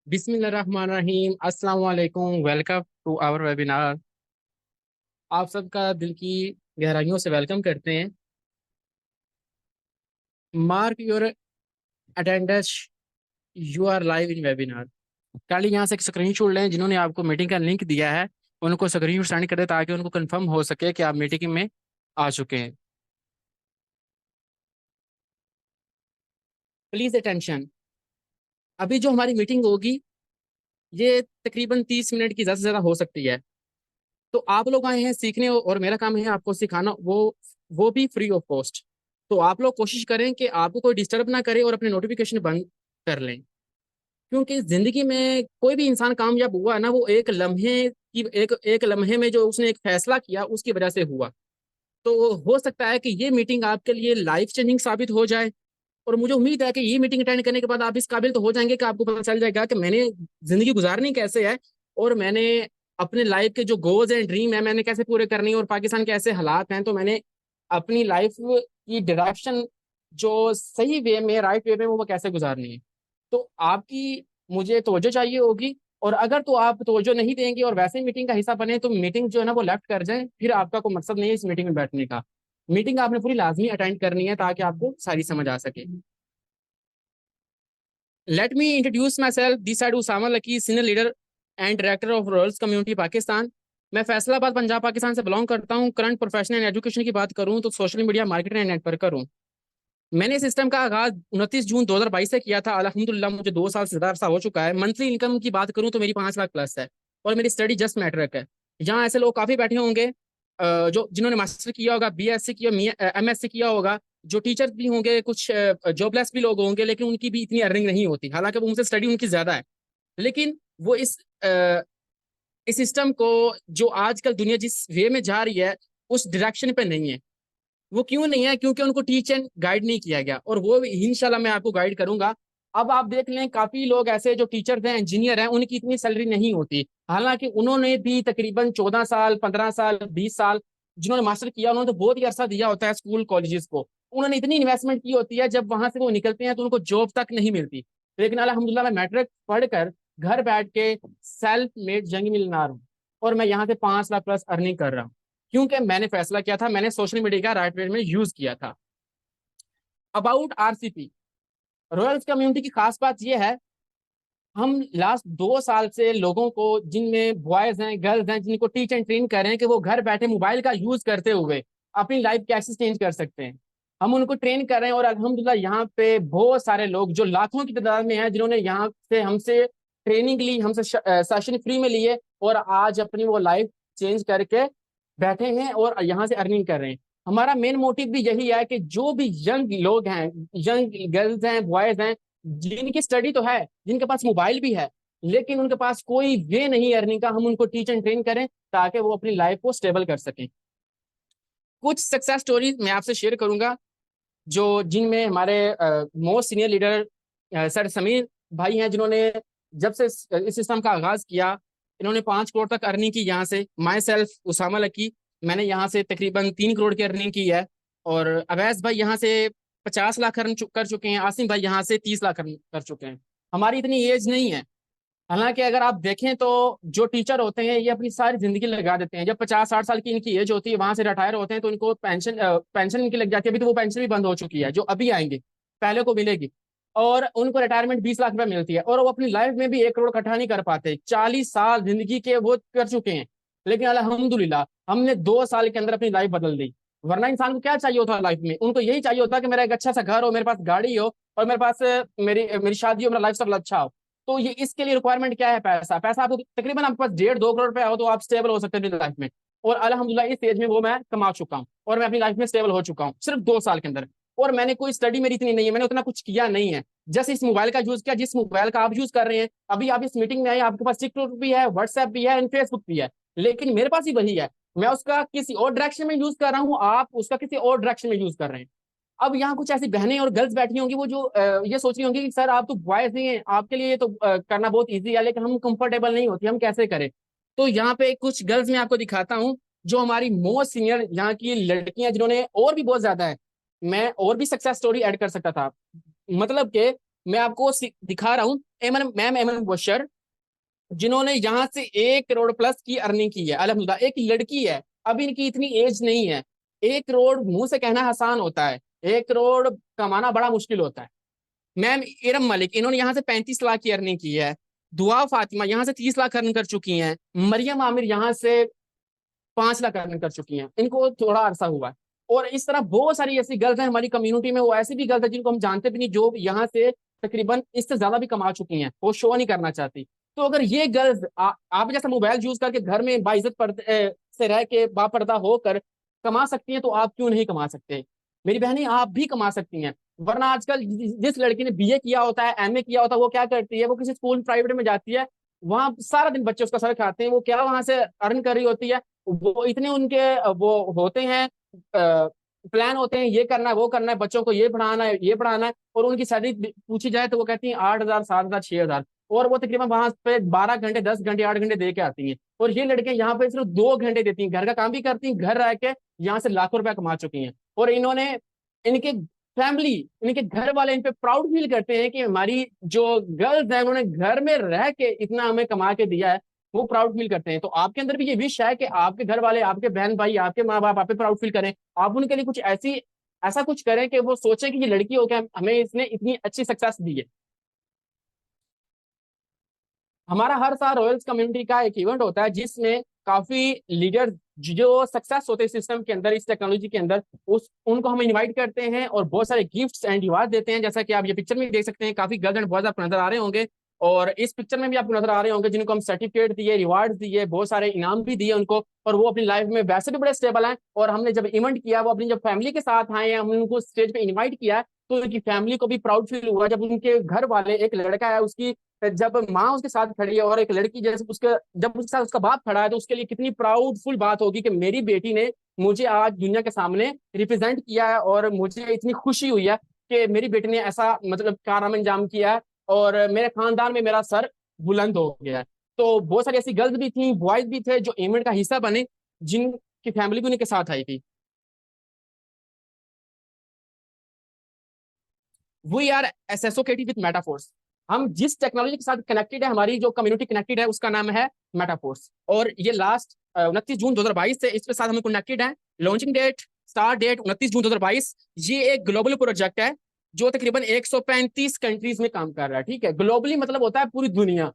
बिस्मिल्लाहिर्रहमानिर्रहीम। अस्सलाम वालेकुम। Welcome to our webinar. आप सबका दिल की गहराइयों से वेलकम करते हैं। Mark your attendance, you are live in webinar. खाली यहाँ से एक स्क्रीन शॉट लें, जिन्होंने आपको मीटिंग का लिंक दिया है उनको स्क्रीन शॉट सेंड कर दें ताकि उनको कंफर्म हो सके कि आप मीटिंग में आ चुके हैं। Please attention. अभी जो हमारी मीटिंग होगी ये तकरीबन 30 मिनट की ज़्यादा से ज़्यादा हो सकती है। तो आप लोग आए हैं सीखने और मेरा काम है आपको सिखाना, वो भी फ्री ऑफ कॉस्ट। तो आप लोग कोशिश करें कि आपको कोई डिस्टर्ब ना करे और अपने नोटिफिकेशन बंद कर लें, क्योंकि जिंदगी में कोई भी इंसान कामयाब हुआ ना, वो एक लम्हे की एक एक लम्हे में जो उसने एक फैसला किया उसकी वजह से हुआ। तो हो सकता है कि ये मीटिंग आपके लिए लाइफ चेंजिंग साबित हो जाए। और मुझे उम्मीद है कि ये मीटिंग अटेंड करने के बाद आप इस काबिल तो हो जाएंगे कि आपको पता चल जाएगा कि मैंने जिंदगी गुजारनी कैसे है, और मैंने अपने लाइफ के जो गोल्स एंड ड्रीम है मैंने कैसे पूरे करनी है, और पाकिस्तान के ऐसे हालात हैं तो मैंने अपनी लाइफ की डायरेक्शन जो सही वे में, राइट वे में, वो कैसे गुजारनी है। तो आपकी मुझे तवज्जो चाहिए होगी। और अगर तो आप तवज्जो नहीं देंगे और वैसे ही मीटिंग का हिस्सा बने तो मीटिंग जो है ना वो लेफ्ट कर जाए, फिर आपका कोई मकसद नहीं है इस मीटिंग में बैठने का। मीटिंग आपने पूरी लाजमी अटेंड करनी है ताकि आपको सारी समझ आ सके। Let me introduce myself. This side Usama Laki, senior leader and director of Royals Community Pakistan. मैं फैसलाबाद पंजाब पाकिस्तान से बिलोंग करता हूँ। करंट प्रोफेशनल एंड एजुकेशन की बात करूँ तो social media marketing and networker हूँ। मैंने सिस्टम का आगाज 29 जून 2022 से किया था। अल्हम्दुलिल्लाह मुझे 2 साल से ज़्यादा अरसा हो चुका है। मंथली इनकम की बात करूँ तो मेरी 5 लाख प्लस है। और मेरी स्टडी जस्ट मैट्रिक है। यहाँ ऐसे लोग काफ़ी बैठे होंगे जो जिन्होंने मास्टर किया होगा, बीएससी किया, एमएससी किया होगा, जो टीचर भी होंगे, कुछ जॉबलेस भी लोग होंगे, लेकिन उनकी भी इतनी अर्निंग नहीं होती, हालांकि वो उनसे स्टडी उनकी ज़्यादा है। लेकिन वो इस सिस्टम को, जो आजकल दुनिया जिस वे में जा रही है, उस डायरेक्शन पे नहीं है। वो क्यों नहीं है? क्योंकि उनको टीच एंड गाइड नहीं किया गया, और वो इंशाल्लाह मैं आपको गाइड करूंगा। अब आप देख लें, काफी लोग ऐसे जो टीचर्स हैं, इंजीनियर हैं, उनकी इतनी सैलरी नहीं होती, हालांकि उन्होंने भी तकरीबन 14 साल, 15 साल, 20 साल, जिन्होंने मास्टर किया उन्होंने तो बहुत ही अरसा दिया होता है स्कूल कॉलेजेस को। उन्होंने इतनी इन्वेस्टमेंट की होती है, जब वहां से वो निकलते हैं तो उनको जॉब तक नहीं मिलती। लेकिन अल्हम्दुलिल्लाह मैं मैट्रिक पढ़कर घर बैठ के सेल्फ मेड जंग मिलनार हूँ, और मैं यहाँ से 5 लाख प्लस अर्निंग कर रहा हूँ, क्योंकि मैंने फैसला किया था, मैंने सोशल मीडिया का राइट वे में यूज किया था। अबाउट आरसीपी रॉयल्स कम्युनिटी की खास बात यह है, हम लास्ट 2 साल से लोगों को, जिनमें बॉयज हैं, गर्ल्स हैं, जिनको टीच एंड ट्रेन कर रहे हैं कि वो घर बैठे मोबाइल का यूज करते हुए अपनी लाइफ कैसे चेंज कर सकते हैं, हम उनको ट्रेन कर रहे हैं। और अल्हम्दुलिल्लाह यहाँ पे बहुत सारे लोग जो लाखों की तादाद में हैं, जिन्होंने यहाँ से हमसे ट्रेनिंग ली, हमसे सेशन फ्री में लिए, और आज अपनी वो लाइफ चेंज करके बैठे हैं और यहाँ से अर्निंग कर रहे हैं। हमारा मेन मोटिव भी यही है कि जो भी यंग लोग हैं, यंग गर्ल्स हैं, बॉयज हैं, जिनकी स्टडी तो है, जिनके पास मोबाइल भी है, लेकिन उनके पास कोई वे नहीं अर्निंग का, हम उनको टीच एंड ट्रेन करें ताकि वो अपनी लाइफ को स्टेबल कर सकें। कुछ सक्सेस स्टोरीज मैं आपसे शेयर करूंगा, जो जिनमें हमारे most senior leader sir Sameer भाई हैं, जिन्होंने जब से इस सिस्टम का आगाज किया, इन्होंने 5 करोड़ तक अर्निंग की यहाँ से। माई सेल्फ उसामा लकी, मैंने यहाँ से तकरीबन 3 करोड़ की अर्निंग की है। और अवैस भाई यहाँ से 50 लाख अर्न कर चुके हैं। आसिम भाई यहाँ से 30 लाख अर्न कर चुके हैं। हमारी इतनी एज नहीं है, हालांकि अगर आप देखें तो जो टीचर होते हैं ये अपनी सारी जिंदगी लगा देते हैं। जब 50-60 साल की इनकी एज होती है, वहां से रिटायर होते हैं, तो इनको पेंशन इनकी लग जाती है। अभी तो वो पेंशन भी बंद हो चुकी है, जो अभी आएंगे, पहले को मिलेगी। और उनको रिटायरमेंट 20 लाख रुपए मिलती है, और वो अपनी लाइफ में भी 1 करोड़ इकट्ठा नहीं कर पाते। 40 साल जिंदगी के वो कर चुके हैं, लेकिन अल्हम्दुलिल्लाह हमने 2 साल के अंदर अपनी लाइफ बदल दी। वरना इंसान को क्या चाहिए होता लाइफ में? उनको यही चाहिए होता कि मेरा एक अच्छा सा घर हो, मेरे पास गाड़ी हो, और मेरे पास मेरी मेरी शादी हो, मेरा लाइफ स्टाइल अच्छा हो। तो ये इसके लिए रिक्वायरमेंट क्या है? पैसा। पैसा आपको तकरीबन, आपके पास 1.5-2 करोड़ रुपया हो तो आप स्टेबल हो सकते हैं अपनी लाइफ में। और अल्हम्दुलिल्लाह इस एज में वो मैं कमा चुका हूँ, और मैं अपनी लाइफ में स्टेबल हो चुका हूँ सिर्फ 2 साल के अंदर। और मैंने कोई स्टडी मेरी इतनी नहीं है, मैंने उतना कुछ किया नहीं है। जैसे इस मोबाइल का यूज किया, जिस मोबाइल का आप यूज कर रहे हैं, अभी आप इस मीटिंग में आए, आपके पास टिकटॉक भी है, व्हाट्सएप भी है, फेसबुक भी है, लेकिन मेरे पास ही वही है। मैं उसका किसी और डायरेक्शन में यूज कर रहा हूँ, आप उसका किसी और डायरेक्शन में यूज कर रहे हैं। अब यहाँ कुछ ऐसी बहनें और गर्ल्स बैठी होंगी, वो जो ये सोच रही होंगी कि सर आप तो बॉयज नहीं हैं, आपके लिए ये तो करना बहुत इजी है, लेकिन हम कंफर्टेबल नहीं होती, हम कैसे करें? तो यहाँ पे कुछ गर्ल्स मैं आपको दिखाता हूँ, जो हमारी मोस्ट सीनियर यहाँ की लड़कियां, जिन्होंने, और भी बहुत ज्यादा है, मैं और भी सक्सेस स्टोरी ऐड कर सकता था। मतलब कि मैं आपको दिखा रहा हूँ मैम एमन बुशर, जिन्होंने यहाँ से 1 करोड़ प्लस की अर्निंग की है अल्हम्दुलिल्लाह। एक लड़की है, अभी इनकी इतनी एज नहीं है। 1 करोड़ मुंह से कहना आसान होता है, 1 करोड़ कमाना बड़ा मुश्किल होता है। मैम इरम मलिक, इन्होंने यहाँ से 35 लाख की अर्निंग की है। दुआ फातिमा यहाँ से 30 लाख अर्न कर चुकी हैं। मरियम आमिर यहाँ से 5 लाख अर्न कर चुकी हैं, इनको थोड़ा अरसा हुआ है। और इस तरह बहुत सारी ऐसी गर्ल्स हैं हमारी कम्युनिटी में, वो ऐसी भी गर्ल्स हैं जिनको हम जानते भी नहीं, जो यहाँ से तकरीबन इससे ज्यादा भी कमा चुकी हैं, वो शो नहीं करना चाहती। तो अगर ये गर्ल्स आप जैसा मोबाइल यूज करके घर में बाइज्जत से रह के बापर्दा होकर कमा सकती हैं, तो आप क्यों नहीं कमा सकते? मेरी बहनें, आप भी कमा सकती हैं। वरना आजकल जिस लड़की ने बीए किया होता है, एमए किया होता है, वो क्या करती है? वो किसी स्कूल प्राइवेट में जाती है, वहां सारा दिन बच्चे उसका सर खाते हैं, वो क्या वहां से अर्न कर रही होती है? वो इतने उनके वो होते हैं, प्लान होते हैं, ये करना है वो करना है, बच्चों को ये पढ़ाना है ये पढ़ाना है, और उनकी सैलरी पूछी जाए तो वो कहती है 8,000 7,000 6,000, और वो तकरीबन वहां पे 12 घंटे 10 घंटे 8 घंटे दे के आती हैं। और ये लड़कियां यहाँ पे सिर्फ 2 घंटे देती हैं, घर का काम भी करती हैं, घर रह के यहाँ से लाखों रुपया कमा चुकी हैं। और इन्होंने, इनके फैमिली, इनके घर वाले इन पे प्राउड फील करते हैं कि हमारी जो गर्ल्स हैं उन्होंने घर में रह के इतना हमें कमा के दिया है, वो प्राउड फील करते हैं। तो आपके अंदर भी ये विश है कि आपके घर वाले, आपके बहन भाई, आपके माँ बाप आप पे प्राउड फील करें, आप उनके लिए कुछ ऐसा कुछ करें कि वो सोचे कि ये लड़की हो क्या, हमें इसने इतनी अच्छी सक्सेस दी है। हमारा हर साल रॉयल्स कम्युनिटी का एक इवेंट होता है जिसमें काफी लीडर जो सक्सेस होते हैं सिस्टम के अंदर, इस टेक्नोलॉजी के अंदर, उस उनको हम इनवाइट करते हैं और बहुत सारे गिफ्ट्स एंड रिवार्ड देते हैं। जैसा कि आप ये पिक्चर में देख सकते हैं, काफी गर्ल्स एंड बॉयज आपको नजर आ रहे होंगे, और इस पिक्चर में भी आपको नजर आ रहे होंगे जिनको हम सर्टिफिकेट दिए, रिवार्ड दिए, बहुत सारे इनाम भी दिए उनको, और वो अपनी लाइफ में वैसे भी बड़े स्टेबल हैं। और हमने जब इवेंट किया, वो अपनी जब फैमिली के साथ आए हैं, हमने उनको स्टेज पे इन्वाइट किया, तो उनकी फैमिली को भी प्राउड फील हुआ जब उनके घर वाले, एक लड़का है उसकी, जब माँ उसके साथ खड़ी है और एक लड़की जैसे उसके, जब उसके साथ उसका बाप खड़ा है, तो उसके लिए कितनी प्राउडफुल बात होगी कि मेरी बेटी ने मुझे आज दुनिया के सामने रिप्रेजेंट किया है, और मुझे इतनी खुशी हुई है कि मेरी बेटी ने ऐसा मतलब कारनामा अंजाम किया है, और मेरे खानदान में मेरा सर बुलंद हो गया है। तो बहुत सारी ऐसी गर्ल्स भी थी, बॉयज भी थे जो इवेंट का हिस्सा बने, जिनकी फैमिली भी उनके साथ आई थी। We are associated with Metaforce. हम जिस टेक्नोलॉजी के साथ कनेक्टेड है, हमारी जो कम्युनिटी कनेक्टेड है, उसका नाम है मेटाफोर्स। और ये लास्ट 29 जून 2022 से इसके साथ हम कनेक्टेड है। लॉन्चिंग डेट, स्टार्ट डेट 29 जून 2022। ये एक ग्लोबल प्रोजेक्ट है जो तकरीबन 135 कंट्रीज में काम कर रहा है। ठीक है, ग्लोबली मतलब होता है पूरी दुनिया।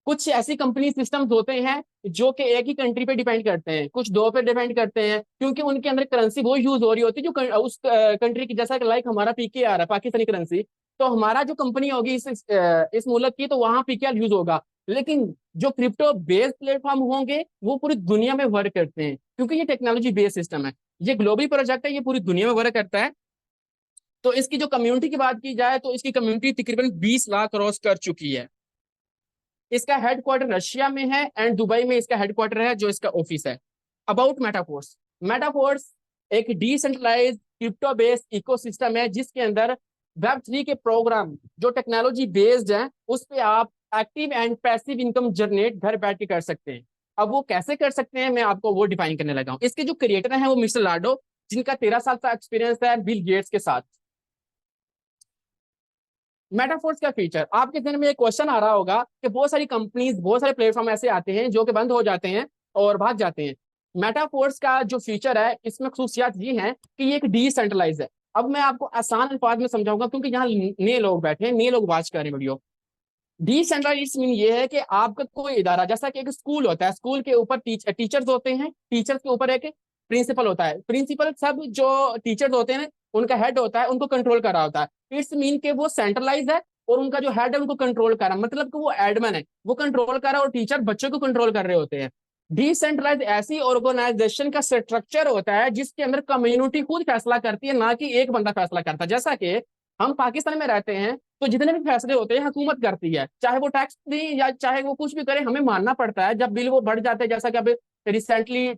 कुछ ऐसी कंपनी सिस्टम्स होते हैं जो कि एक ही कंट्री पे डिपेंड करते हैं, कुछ दो पे डिपेंड करते हैं, क्योंकि उनके अंदर करेंसी वो यूज हो रही होती है जो उस कंट्री की, जैसा कि लाइक हमारा पीकेआर है, पाकिस्तानी करेंसी। तो हमारा जो कंपनी होगी इस मुल्क की, तो वहां पीकेआर यूज होगा। लेकिन जो क्रिप्टो बेस्ड प्लेटफॉर्म होंगे वो पूरी दुनिया में वर्क करते हैं, क्योंकि ये टेक्नोलॉजी बेस्ड सिस्टम है, ये ग्लोबल प्रोजेक्ट है, ये पूरी दुनिया में वर्क करता है। तो इसकी जो कम्युनिटी की बात की जाए, तो इसकी कम्युनिटी तकरीबन 20 लाख क्रॉस कर चुकी है। इसका हेडक्वार्टर रशिया में है एंड दुबई में इसका हेडक्वार्टर है, जो इसका ऑफिस है। अबाउट मेटाफोर्स, मेटाफोर्स एक डिसेंट्रलाइज क्रिप्टो बेस्ड इकोसिस्टम है जिसके अंदर वेब 3 के प्रोग्राम जो टेक्नोलॉजी बेस्ड हैं, उस पे आप active and passive income generate घर बैठ के कर सकते हैं। अब वो कैसे कर सकते हैं, मैं आपको वो डिफाइन करने लगा हूँ। इसके जो क्रिएटर हैं वो मिस्टर लाडो, जिनका 13 साल का एक्सपीरियंस है बिल गेट्स के साथ। मेटाफोर्स का फीचर, आपके जहन में एक क्वेश्चन आ रहा होगा कि बहुत सारी कंपनीज, बहुत सारे प्लेटफॉर्म ऐसे आते हैं जो कि बंद हो जाते हैं और भाग जाते हैं। मेटाफोर्स का जो फीचर है, इसमें खसूसियात ये हैं कि ये एक डिसेंट्रलाइज है। अब मैं आपको आसान अल्फाज में समझाऊंगा, क्योंकि यहाँ नए लोग बैठे हैं, नए लोग वॉच कर रहे हैं वीडियो। डिसेंट्रलाइज मीन ये है कि आपका कोई इदारा, जैसा कि एक स्कूल होता है, स्कूल के ऊपर टीचर्स होते हैं, टीचर्स के ऊपर एक प्रिंसिपल होता है, प्रिंसिपल सब जो टीचर्स होते हैं उनका हेड होता है, उनको कंट्रोल कर रहा होता है। इट्स मीन के वो सेंट्रलाइज है, और उनका जो हेड है उनको कंट्रोल कर रहा है, मतलब कि वो एडमिन है, वो कंट्रोल कर रहा है, और टीचर बच्चों को कंट्रोल कर रहे होते हैं। डिसेंट्रलाइज ऐसी ऑर्गेनाइजेशन का स्ट्रक्चर होता है जिसके अंदर कम्युनिटी खुद फैसला करती है, ना कि एक बंदा फैसला करता है। जैसा कि हम पाकिस्तान में रहते हैं, तो जितने भी फैसले होते हैं हुकूमत करती है, चाहे वो टैक्स दी या चाहे वो कुछ भी करे, हमें मानना पड़ता है। जब बिल वो बढ़ जाते हैं, जैसा कि अब रिसेंटली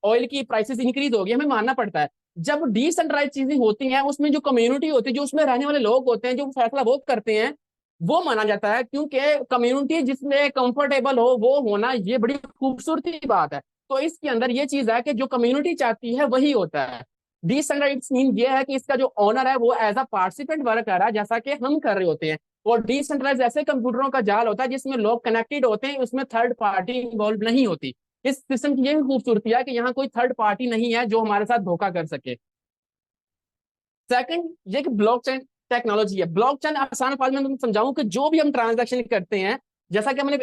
ऑयल की प्राइसेस इंक्रीज हो गई, हमें मानना पड़ता है। जब डिसेंट्रलाइज चीजें होती हैं, उसमें जो कम्युनिटी होती है, जो उसमें रहने वाले लोग होते हैं, जो फैसला वो करते हैं, वो माना जाता है, क्योंकि कम्युनिटी जिसमें कंफर्टेबल हो वो होना, ये बड़ी खूबसूरती बात है। तो इसके अंदर ये चीज है कि जो कम्युनिटी चाहती है वही होता है। डिसेंट्रलाइज्ड मीन ये है कि इसका जो ओनर है वो एज अ पार्टिसिपेंट वर्क कर रहा है जैसा कि हम कर रहे होते हैं। और डिसेंट्रलाइज ऐसे कंप्यूटरों का जाल होता है जिसमें लोग कनेक्टेड होते हैं, उसमें थर्ड पार्टी इन्वॉल्व नहीं होती। इस सिस्टम की यही खूबसूरती है कि यहाँ कोई थर्ड पार्टी नहीं है जो हमारे साथ धोखा कर सके। सेकंड, ये कि ब्लॉकचेन टेक्नोलॉजी है। ब्लॉकचेन आसान भाषा में मैं समझाऊं कि जो भी हम ट्रांजैक्शन करते हैं, जैसा कि हमने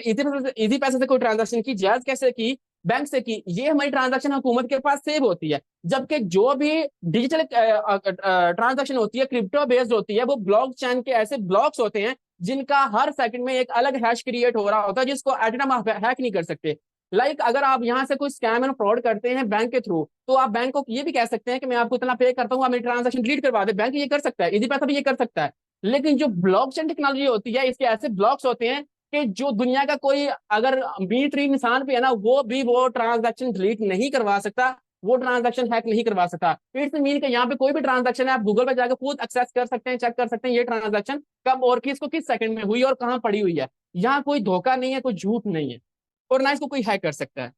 इजी पैसे से कोई ट्रांजैक्शन की, जायज कैसे की, बैंक से की, ये हमारी ट्रांजैक्शन हुकूमत के पास सेव होती है। जबकि जो भी डिजिटल ट्रांजैक्शन होती है, क्रिप्टो बेस्ड होती है, वो ब्लॉकचेन के ऐसे ब्लॉक्स होते हैं जिनका हर सेकंड में एक अलग हैश क्रिएट हो रहा होता है, जिसको एट टाइम आप हैक नहीं कर सकते। अगर आप यहाँ से कोई स्कैम एंड फ्रॉड करते हैं बैंक के थ्रू, तो आप बैंक को ये भी कह सकते हैं कि मैं आपको इतना पे करता हूँ, आप मेरी ट्रांजैक्शन डिलीट करवा दे। बैंक ये कर सकता है, इजी पैसा भी ये कर सकता है। लेकिन जो ब्लॉकचेन टेक्नोलॉजी होती है, इसके ऐसे ब्लॉक्स होते हैं कि जो दुनिया का कोई अगर मिलिट्री इंसान भी है ना, वो भी वो ट्रांजैक्शन डिलीट नहीं करवा सकता, वो ट्रांजैक्शन हैक नहीं करवा सकता। इट्स मीन कि यहाँ पे कोई भी ट्रांजैक्शन है, आप गूगल पे जाकर खुद एक्सेस कर सकते हैं, चेक कर सकते हैं ये ट्रांजैक्शन कब और किसको किस सेकंड में हुई और कहाँ पड़ी हुई है। यहाँ कोई धोखा नहीं है, कोई झूठ नहीं है, और ना इसको कोई हैक कर सकता है।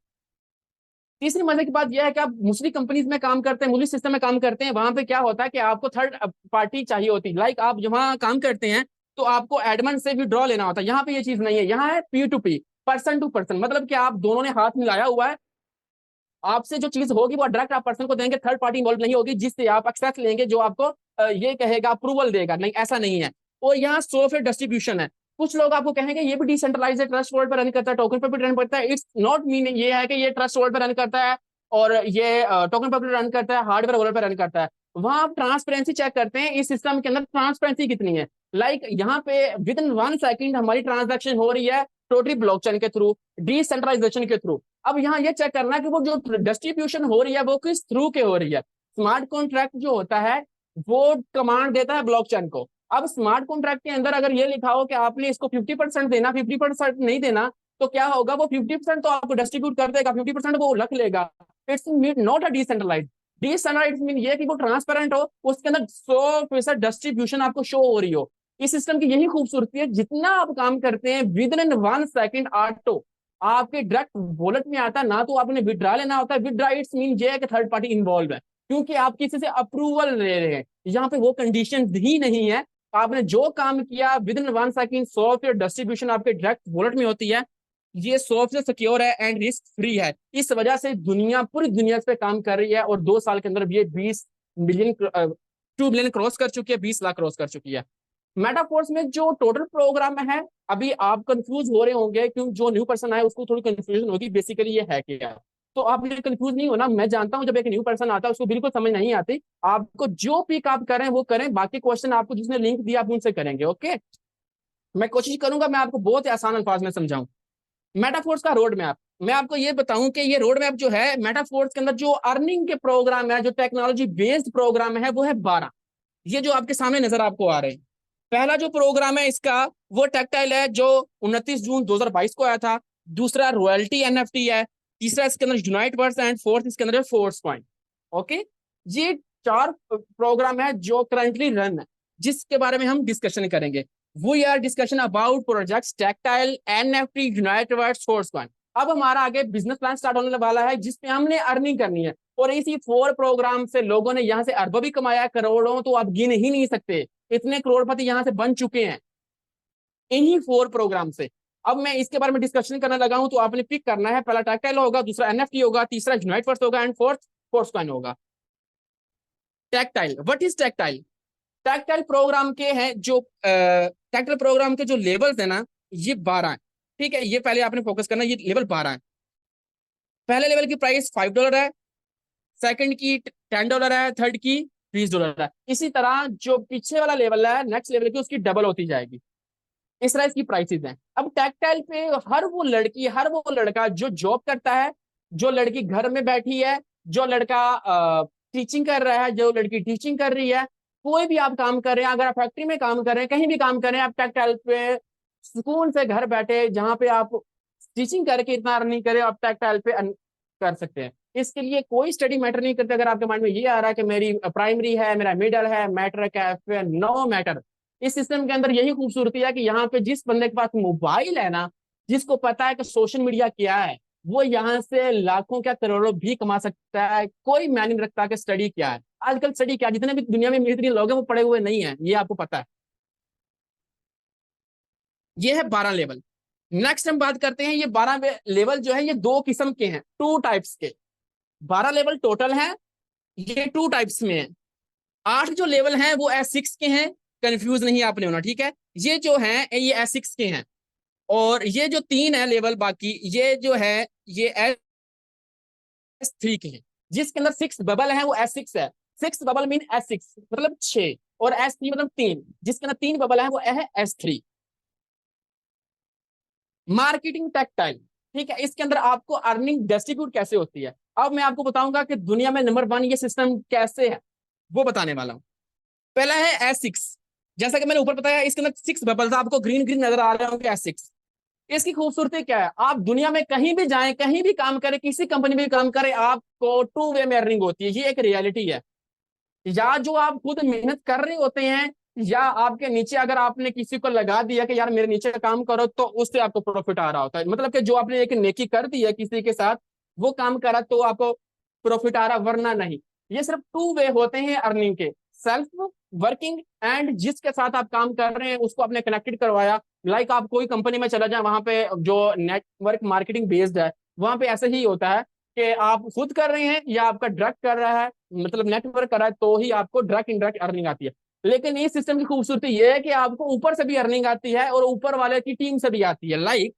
तीसरी मजे की बात यह है कि आप मुस्लिम कंपनीज में काम करते हैं, मुस्लिम सिस्टम में काम करते हैं, वहां पे क्या होता है कि आपको थर्ड पार्टी चाहिए होती है। आप जहाँ काम करते हैं तो आपको एडमन से विड्रॉ लेना होता है। यहाँ पे ये चीज नहीं है, यहाँ है P to P, person to person, मतलब कि आप दोनों ने हाथ मिलाया हुआ है, आपसे जो चीज होगी वो डायरेक्ट आप पर्सन को देंगे, थर्ड पार्टी इन्वॉल्व नहीं होगी जिससे आप एक्सेस लेंगे, जो आपको ये कहेगा, अप्रूवल देगा। नहीं, ऐसा नहीं है। और यहाँ सॉफ्टवेयर डिस्ट्रीब्यूशन है। कुछ लोग आपको कहेंगे ये भी डिसेंट्रलाइज है, ट्रस्ट वर्ल्ड पर रन करता है, टोकन पर भी रन करता है। इट्स नॉट मीन ये है कि ये ट्रस्ट वर्ल्ड पर रन करता है और ये टोकन पर भी रन करता है, हार्डवेयर वगैरह पर रन करता है। वहां आप ट्रांसपेरेंसी चेक करते हैं इस सिस्टम के अंदर ट्रांसपेरेंसी कितनी है। यहाँ पे विद इन 1 सेकंड हमारी ट्रांजेक्शन हो रही है टोटली ब्लॉकचेन के थ्रू, डिसेंट्रलाइजेशन के थ्रू। अब यहाँ ये चेक करना है कि वो जो डिस्ट्रीब्यूशन हो रही है वो किस थ्रू के हो रही है। स्मार्ट कॉन्ट्रैक्ट जो होता है वो कमांड देता है ब्लॉकचेन को। अब स्मार्ट कॉन्ट्रैक्ट के अंदर अगर ये लिखा हो कि आपने इसको 50% देना, 50% नहीं देना, तो क्या होगा, वो 50% तो आपको डिस्ट्रीब्यूट कर देगा, 50% वो रख लेगा। It's not a decentralize. Decentralize mean ये कि वो ट्रांसपेरेंट हो, उसके अंदर 100% डिस्ट्रीब्यूशन आपको शो हो रही हो। इस सिस्टम की यही खूबसूरती है, जितना आप काम करते हैं विद इन 1 सेकंड ऑटो आपके डायरेक्ट वॉलेट में आता है। ना तो आपने विड्रा लेना होता है, विड्रा इट्स मीन ये है कि थर्ड पार्टी इन्वॉल्व है, क्योंकि आप किसी से अप्रूवल ले रहे हैं। यहाँ पे वो कंडीशन ही नहीं है। आपने जो काम किया with in 1 second software distribution आपके डायरेक्ट वॉलेट में होती है। ये सॉफ्टवेयर सिक्योर है एंड रिस्क फ्री है। इस वजह से दुनिया, पूरी दुनिया इस पे काम कर रही है, और 2 साल के अंदर ये 2 मिलियन क्रॉस कर चुकी है, 20 लाख क्रॉस कर चुकी है। मेटाफोर्स में जो टोटल प्रोग्राम है, अभी आप कंफ्यूज हो रहे होंगे क्योंकि जो न्यू पर्सन आया उसको थोड़ी कंफ्यूजन होगी बेसिकली ये है क्या। तो आपने कंफ्यूज नहीं होना, मैं जानता हूं जब एक न्यू पर्सन आता है उसको बिल्कुल समझ नहीं आती। आपको जो पिक आप करें वो करें, बाकी क्वेश्चन आपको जिसने लिंक दिया आप उनसे करेंगे। ओके, मैं कोशिश करूंगा मैं आपको बहुत ही आसान अल्फाज में समझाऊं। मेटाफोर्स का रोड मैप, मैं आपको ये बताऊं कि ये रोड मैप जो है मेटाफोर्स के अंदर जो अर्निंग के प्रोग्राम है, जो टेक्नोलॉजी बेस्ड प्रोग्राम है, वो है 12। ये जो आपके सामने नजर आपको आ रहे हैं, पहला जो प्रोग्राम है इसका वो टेक्टाइल है, जो 29 जून 2022 को आया था। दूसरा रॉयल्टी एनएफटी है। तीसरा इसके अंदर यूनाइट वर्स एंड फोर्थ इसके अंदर फोर्स पॉइंट। ओके, ये 4 प्रोग्राम है जो करंटली रन है, जिसके बारे में हम डिस्कशन करेंगे। We are discussion about projects tactile, NFT, unite verse, force point. अब हमारा आगे बिजनेस प्लान स्टार्ट होने वाला है जिसपे हमने अर्निंग करनी है, और इसी 4 प्रोग्राम से लोगों ने यहाँ से अरबों भी कमाया, करोड़ों तो आप गिन ही नहीं सकते, इतने करोड़पति यहाँ से बन चुके हैं इन्हीं 4 प्रोग्राम से। अब मैं इसके बारे में डिस्कशन करने लगा हूं, तो आपने पिक करना है, पहला टैक्टाइल होगा, दूसरा एनएफटी होगा, तीसरा यूनाइट वर्स होगा, एंड फोर्थ फोर्स कॉइन होगा। Tactile, what is tactile? Tactile program के हैं जो टैक्टाइल प्रोग्राम के जो लेवल्स है ना, ये 12 है। ठीक है, ये पहले आपने फोकस करना, ये लेवल 12 है। पहले लेवल की प्राइस $5 है, सेकंड की $10 है, थर्ड की $20 है। इसी तरह जो पीछे वाला लेवल है, नेक्स्ट लेवल की, उसकी डबल होती जाएगी। इस तरह इसकी प्राइसेस हैं। अब टैक्टाइल पे हर वो लड़की, हर वो लड़का जो जॉब करता है, जो लड़की घर में बैठी है, जो लड़का टीचिंग कर रहा है, जो लड़की टीचिंग कर रही है, कोई भी आप काम कर रहे हैं, अगर आप फैक्ट्री में काम कर रहे हैं, कहीं भी काम कर रहे हैं, आप टैक्टाइल पे सुकून से घर बैठे, जहां पे आप टीचिंग करके इतना अर्निंग करें, आप टैक्टाइल पे कर सकते हैं। इसके लिए कोई स्टडी मैटर नहीं करता। अगर आपके माइंड में ये आ रहा है कि मेरी प्राइमरी है, मेरा मिडल है, मैटर है, कैफे, नो मैटर। इस सिस्टम के अंदर यही खूबसूरती है कि यहाँ पे जिस बंदे के पास मोबाइल है ना, जिसको पता है कि सोशल मीडिया क्या है, वो यहाँ से लाखों क्या करोड़ों भी कमा सकता है। कोई मायने नहीं रखता कि स्टडी क्या है। आजकल स्टडी क्या, जितने भी दुनिया में बेहतरीन लोग हैं वो पढ़े हुए नहीं है, ये आपको पता है। ये है 12 लेवल। नेक्स्ट हम बात करते हैं, ये 12 लेवल जो है ये दो किस्म के हैं, टू टाइप्स के। 12 लेवल टोटल है, ये टू टाइप्स में है। 8 जो लेवल हैं वो S6 के हैं, कंफ्यूज नहीं आपने होना, ठीक है। ये जो है ये S6 के हैं, और ये जो 3 है लेवल बाकी, ये जो है ये S3 के हैं। जिसके अंदर 6 बबल है वो S6 है। 6 बबल मीन S6 मतलब 6, और S3 मतलब 3, जिसके अंदर 3 बबल है वो है S3। मार्केटिंग टेक्टाइल, ठीक है, इसके अंदर आपको अर्निंग डिस्ट्रीब्यूट कैसे होती है। अब मैं आपको बताऊंगा कि दुनिया में नंबर 1 ये सिस्टम कैसे है, वो बताने वाला हूं। पहला है S6। जैसा कि मैंने ऊपर बताया, इसके अंदर 6 बबल्स आपको ग्रीन ग्रीन नजर आ रहे होंगे, S6। इसकी खूबसूरती क्या है, आप दुनिया में कहीं भी जाएं, कहीं भी काम करें, किसी कंपनी में भी काम करें, आपको टू वे में अर्निंग होती है, ये एक रियलिटी है। या जो आप खुद मेहनत कर रहे होते हैं, या आपके नीचे अगर आपने किसी को लगा दिया कि यार मेरे नीचे काम करो, तो उससे आपको प्रॉफिट आ रहा होता है। मतलब कि जो आपने एक नेकी कर दी है किसी के साथ, वो काम करा तो आपको प्रॉफिट आ रहा, वरना नहीं। ये सिर्फ टू वे होते हैं अर्निंग के, सेल्फ वर्किंग एंड जिसके साथ आप काम कर रहे हैं उसको आपने कनेक्टेड करवाया। लाइक आप कोई कंपनी में चला जाए, वहां पे जो नेटवर्क मार्केटिंग बेस्ड है, वहां पे ऐसे ही होता है कि आप खुद कर रहे हैं या आपका डायरेक्ट कर रहा है, मतलब नेटवर्क कर रहा है, तो ही आपको डायरेक्ट इनडायरेक्ट अर्निंग आती है। लेकिन इस सिस्टम की खूबसूरती यह है कि आपको ऊपर से भी अर्निंग आती है और ऊपर वाले की टीम से भी आती है। लाइक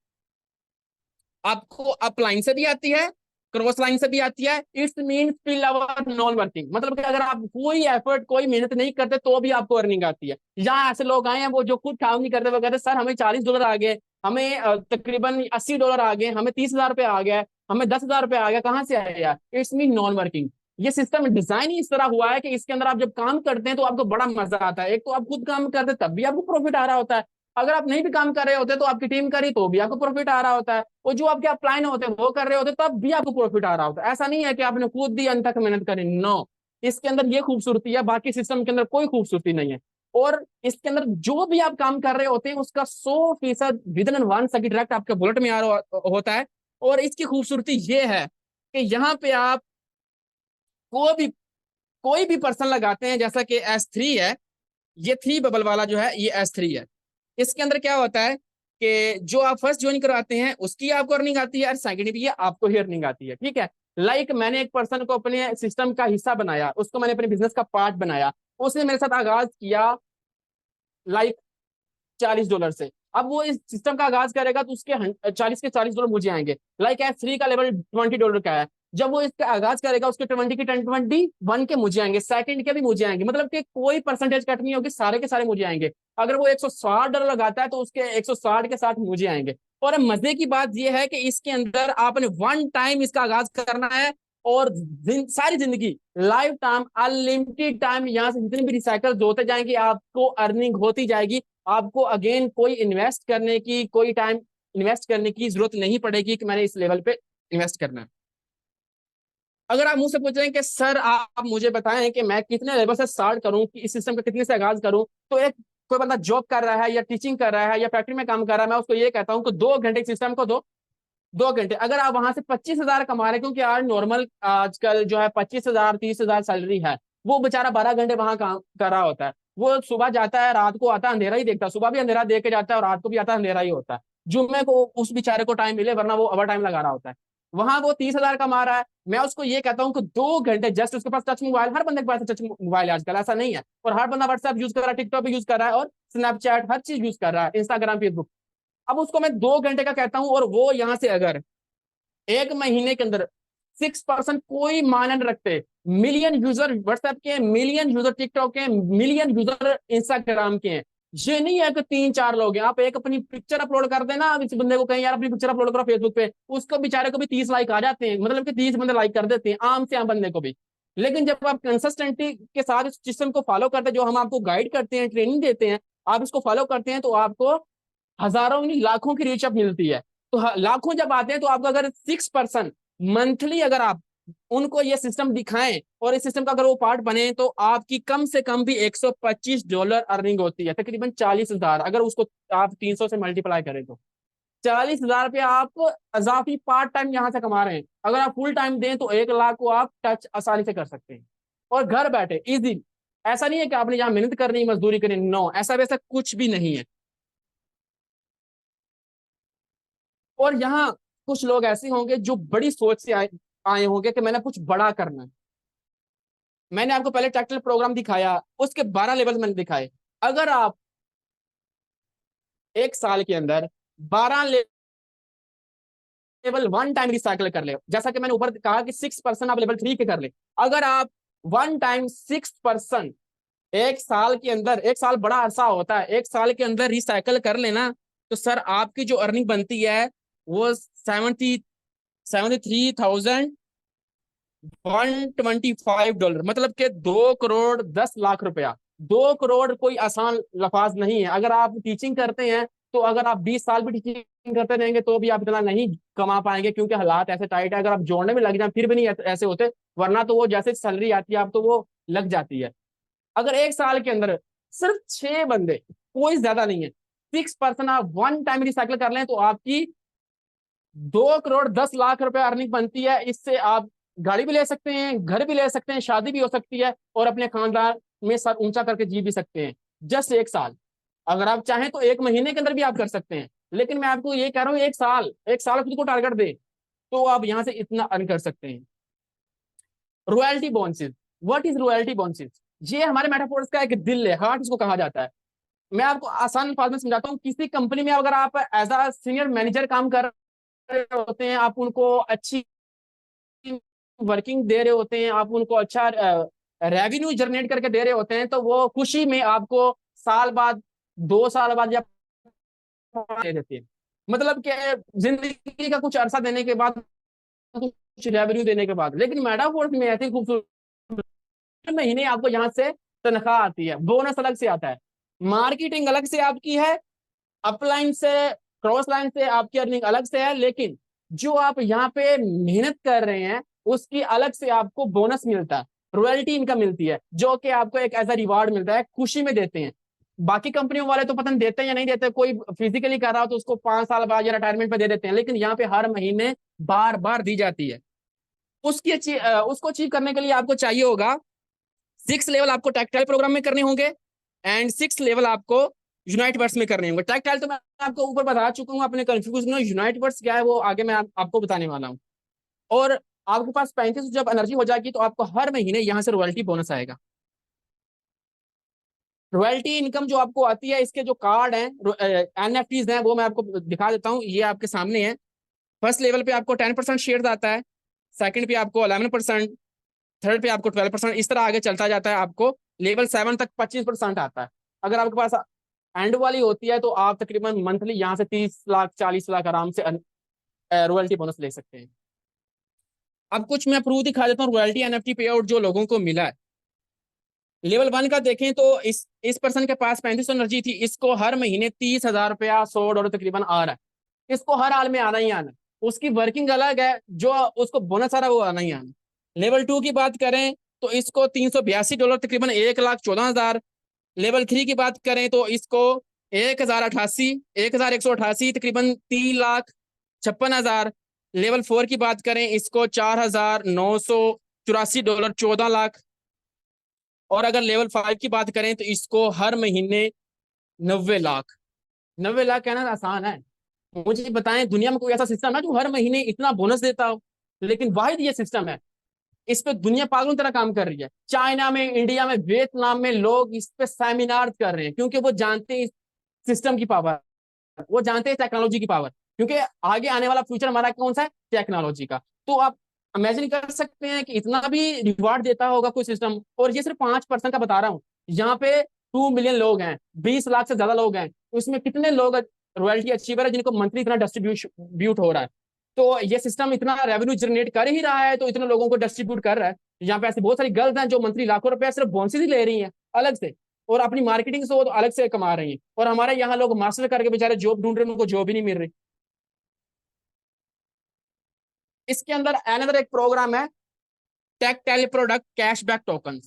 आपको अपलाइन से भी आती है, क्रॉस लाइन से भी आती है। It's mean still our non working, मतलब कि अगर आप कोई एफर्ट कोई मेहनत नहीं करते तो भी आपको अर्निंग आती है। यहाँ ऐसे लोग आए हैं वो जो खुद काम नहीं करते, वो कहते सर हमें $40 आ गए, हमें तकरीबन $80 आ गए, हमें 30,000 रुपये आ गया, हमें 10,000 रुपये आ गया, कहाँ से आया। It's mean non working. ये सिस्टम डिजाइन ही इस तरह हुआ है कि इसके अंदर आप जब काम करते हैं तो आपको बड़ा मजा आता है। एक तो आप खुद काम करते हैं तब भी आपको प्रॉफिट आ रहा होता है, अगर आप नहीं भी काम कर रहे होते तो आपकी टीम करी तो भी आपको प्रॉफिट आ रहा होता है, और जो आपके अपलाइन होते हैं वो कर रहे होते तब भी आपको प्रॉफिट आ रहा होता है। ऐसा नहीं है कि आपने खुद दी अंत तक मेहनत करी, नो। इसके अंदर ये खूबसूरती है, बाकी सिस्टम के अंदर कोई खूबसूरती नहीं है। और इसके अंदर जो भी आप काम कर रहे होते हैं उसका 100% विद इन 1 सेकंड डायरेक्ट आपके बुलेट में आ रहा होता है। और इसकी खूबसूरती ये है कि यहाँ पे आप कोई भी पर्सन लगाते हैं, जैसा कि S3 है, ये 3 बबल वाला जो है ये S3 है। इसके अंदर क्या होता है कि जो आप फर्स्ट ज्वाइन करवाते हैं उसकी आपको अर्निंग आती है, और सेकंड भी आपको ही अर्निंग आती है, ठीक है। लाइक मैंने एक पर्सन को अपने सिस्टम का हिस्सा बनाया, उसको मैंने अपने बिजनेस का पार्ट बनाया, उसने मेरे साथ आगाज किया लाइक $40 से। अब वो इस सिस्टम का आगाज करेगा तो उसके 40 के $40 मुझे आएंगे। लाइक S3 का लेवल $20 का है, जब वो इसका आगाज करेगा उसके 20 के 21 के मुझे आएंगे, सेकंड के भी मुझे आएंगे, मतलब कि कोई परसेंटेज कट नहीं होगी, सारे के सारे मुझे आएंगे। अगर वो $160 लगाता है तो उसके 160 के साथ मुझे आएंगे। और मजे की बात यह है कि इसके अंदर आपने 1 टाइम इसका आगाज करना है, और सारी जिंदगी लाइफ टाइम अनलिमिटेड टाइम यहाँ से जितने भी रिसाइकल होते जाएंगे आपको अर्निंग होती जाएगी। आपको अगेन कोई इन्वेस्ट करने की, कोई टाइम इन्वेस्ट करने की जरूरत नहीं पड़ेगी कि मैंने इस लेवल पे इन्वेस्ट करना है। अगर आप मुझसे पूछ रहे हैं कि सर आप मुझे बताएं कि मैं कितने लेवल से स्टार्ट करूं, कि इस सिस्टम का कितने से आगाज करूं, तो एक कोई बंदा जॉब कर रहा है या टीचिंग कर रहा है या फैक्ट्री में काम कर रहा है, मैं उसको ये कहता हूं कि 2 घंटे सिस्टम को दो। 2 घंटे अगर आप वहां से 25,000 कमा रहे हैं, क्योंकि आज नॉर्मल आजकल जो है 25,000 30,000 सैलरी है, वो बेचारा 12 घंटे वहां काम कर रहा होता है। वो सुबह जाता है रात को आता है अंधेरा ही देखता है, सुबह भी अंधेरा देख के जाता है और रात को भी आता है अंधेरा ही होता है। जुम्मे को उस बेचारे को टाइम मिले, वरना वो ओवर टाइम लगा रहा होता है। वहां वो 30,000 कमा रहा है, मैं उसको ये कहता हूँ कि 2 घंटे जस्ट उसके पास टच मोबाइल, हर बंदे के पास टच मोबाइल है आजकल, ऐसा नहीं है। और हर बंदा व्हाट्सएप यूज कर रहा है, टिकटॉक यूज कर रहा है, और स्नैपचैट हर चीज यूज कर रहा है, इंस्टाग्राम फेसबुक। अब उसको मैं 2 घंटे का कहता हूँ, और वो यहाँ से अगर 1 महीने के अंदर 6% कोई मानन रखते, मिलियन यूजर व्हाट्सएप के, मिलियन यूजर टिकटॉक के, मिलियन यूजर इंस्टाग्राम के हैं। ये नहीं है कि 3 4 लोग हैं, आप एक अपनी पिक्चर अपलोड कर देना, अब इस बंदे को कहीं यार अपनी पिक्चर अपलोड करो फेसबुक पे, उसको बेचारे को भी 30 लाइक आ जाते हैं, मतलब कि 30 बंदे लाइक कर देते हैं, आम से आम बंदे को भी। लेकिन जब आप कंसिस्टेंटी के साथ इस सिस्टम को फॉलो करते हैं, जो हम आपको गाइड करते हैं, ट्रेनिंग देते हैं, आप इसको फॉलो करते हैं, तो आपको हजारों नहीं लाखों की रीच अप मिलती है। तो लाखों जब आते हैं तो आपका अगर 6% मंथली अगर आप उनको ये सिस्टम दिखाएं और इस सिस्टम का अगर वो पार्ट बने, तो आपकी कम से कम भी $125 अर्निंग होती है, तकरीबन 40,000, अगर उसको आप 300 से मल्टीप्लाई करें तो 40,000 रुपया आप अजाफी पार्ट टाइम यहाँ से कमा रहे हैं। अगर आप फुल टाइम दें तो 1 लाख को आप टच आसानी से कर सकते हैं। और घर बैठे इजी। ऐसा नहीं है कि आपने यहाँ मेहनत करनी, मजदूरी करनी, नो, ऐसा वैसा कुछ भी नहीं है। और यहाँ कुछ लोग ऐसे होंगे जो बड़ी सोच से आए होंगे कि मैंने कुछ बड़ा करना है। मैंने आपको पहले टैक्टिकल प्रोग्राम दिखाया, उसके 12 लेवल मैंने दिखाए। अगर आप एक साल के अंदर 12 लेवल वन टाइम रिसाइकल कर ले, जैसा कि मैंने ऊपर कहा कि 6% आप लेवल 3 के कर ले, अगर आप वन टाइम 6% एक साल के अंदर, एक साल बड़ा अरसा होता है, एक साल के अंदर रिसाइकल कर लेना, तो सर आपकी जो अर्निंग बनती है वो 73,125 डॉलर, मतलब कि 2 करोड़ 10 लाख रुपया। 2 करोड़ कोई आसान लफाज नहीं है। अगर आप टीचिंग करते हैं तो अगर आप 20 साल भी टीचिंग करते रहेंगे तो भी आप इतना नहीं कमा पाएंगे, क्योंकि हालात ऐसे टाइट है। अगर आप जोड़ने में लग जाए फिर भी नहीं ऐसे होते, वरना तो वो जैसे सैलरी आती है आप तो वो लग जाती है। अगर एक साल के अंदर सिर्फ 6 बंदे, कोई ज्यादा नहीं है, 6% आप वन टाइम रिसाइकल कर लें तो आपकी 2 करोड़ 10 लाख रुपए अर्निंग बनती है। इससे आप गाड़ी भी ले सकते हैं, घर भी ले सकते हैं, शादी भी हो सकती है और अपने खानदान में सर ऊंचा करके जी भी सकते हैं। जस्ट एक साल। अगर आप चाहें तो एक महीने के अंदर भी आप कर सकते हैं, लेकिन मैं आपको ये कह रहा हूँ एक साल खुद को टारगेट दे तो आप यहां से इतना अर्न कर सकते हैं। Royalty bonuses. What is royalty bonuses? ये हमारे मेटाफोर्स का एक दिल है, हार्ट इसको कहा जाता है। मैं आपको आसान अल्फाज में समझाता हूँ। किसी कंपनी में अगर आप एज अ सीनियर मैनेजर काम कर रहे होते हैं, आप उनको अच्छी वर्किंग दे रहे होते हैं, आप उनको अच्छा रेवेन्यू जनरेट करके दे रहे होते हैं, तो वो खुशी में आपको साल बाद, 2 साल बाद या दे देते हैं। मतलब कि जिंदगी का कुछ अरसा देने के बाद, कुछ रेवेन्यू देने के बाद। लेकिन मेटाफोर्स में ऐसी खूबसूरत महीने आपको यहाँ से तनख्वाह आती है, बोनस अलग से आता है, मार्केटिंग अलग से आपकी है, अपलाइन से क्रॉस लाइन से आपकी अर्निंग अलग से है। लेकिन जो आप यहाँ पे मेहनत कर रहे हैं उसकी अलग से आपको बोनस मिलता है, रॉयल्टी इनकम मिलती है, जो कि आपको एक एज अ रिवार्ड मिलता है, खुशी में देते हैं। बाकी कंपनियों वाले तो पता नहीं देते हैं या नहीं देते, कोई फिजिकली कर रहा हो तो उसको 5 साल बाद या रिटायरमेंट पे दे देते हैं, लेकिन यहाँ पे हर महीने बार बार दी जाती है। उसको अचीव करने के लिए आपको चाहिए होगा 6 लेवल आपको टैक्टाइल प्रोग्राम में करने होंगे एंड 6 लेवल आपको यूनाइट वर्ड्स में करने होंगे। टैक्टाइल तो मैं आपको ऊपर बता चुका हूँ, अपने कंफ्यूज में यूनाइट वर्ड्स क्या है वो आगे मैं आपको बताने वाला हूँ। और आपके पास 35 जब एनर्जी हो जाएगी तो आपको हर महीने यहाँ से रॉयल्टी बोनस आएगा। रॉयल्टी इनकम जो आपको आती है, इसके जो कार्ड हैं, एनएफटीज हैं, वो मैं आपको दिखा देता हूँ, ये आपके सामने है। फर्स्ट लेवल पे आपको 10% शेयर आता है, सेकंड पे आपको 11%, थर्ड पे आपको 12%, इस तरह आगे चलता जाता है। आपको लेवल 7 तक 25% आता है। अगर आपके पास एंड वाली होती है तो आप तकरीबन मंथली यहाँ से 30 लाख 40 लाख आराम से रॉयल्टी बोनस ले सकते हैं। अब कुछ मैं प्रूफ दिखा देता हूँ रॉयल्टी एनएफटी पे आउट जो लोगों को मिला है। लेवल 1 का देखें तो इस पर्सन के पास 3500 एनर्जी थी, इसको हर महीने 30,000 रुपया $100 तकरीबन आ रहा है। इसको हर हाल में आना ही आना। उसकी वर्किंग अलग है, जो उसको बोनस आ रहा है वो आना ही आना। लेवल 2 की बात करें तो इसको $382 तकरीबन 1,14,000। लेवल 3 की बात करें तो इसको 1,188 तकरीबन 3,56,000। लेवल 4 की बात करें इसको $4,984 14 लाख। और अगर लेवल 5 की बात करें तो इसको हर महीने 90 लाख। 90 लाख कहना आसान है, मुझे बताएं दुनिया में कोई ऐसा सिस्टम है जो हर महीने इतना बोनस देता हो? लेकिन वाहिद ये सिस्टम है, इस पे दुनिया पागलों तरह काम कर रही है। चाइना में, इंडिया में, वियतनाम में लोग इस पे सेमिनार कर रहे हैं, क्योंकि वो जानते हैं सिस्टम की पावर, वो जानते हैं टेक्नोलॉजी की पावर, क्योंकि आगे आने वाला फ्यूचर हमारा कौन सा है? टेक्नोलॉजी का। तो आप इमेजिन कर सकते हैं कि इतना भी रिवार्ड देता होगा कोई सिस्टम। और ये सिर्फ 5% का बता रहा हूँ। यहाँ पे 2 मिलियन लोग हैं, 20 लाख से ज्यादा लोग हैं, उसमें कितने लोग रॉयल्टी अचीवर है जिनको मंथली इतना डिस्ट्रीब्यूट हो रहा है? तो ये सिस्टम इतना रेवेन्यू जनरेट कर ही रहा है तो इतने लोगों को डिस्ट्रीब्यूट कर रहा है। यहाँ पे ऐसी बहुत सारी गर्ल्स हैं जो मंथली लाखों रुपए सिर्फ बोनसेस ही ले रही हैं अलग से, और अपनी मार्केटिंग से वो तो अलग से कमा रही हैं। और हमारे यहाँ लोग मास्टर करके बेचारे जॉब ढूंढ रहे हैं, उनको जॉब ही नहीं मिल रही। इसके अंदर अनदर एक प्रोग्राम है टेक्टाइल प्रोडक्ट कैशबैक टोकन।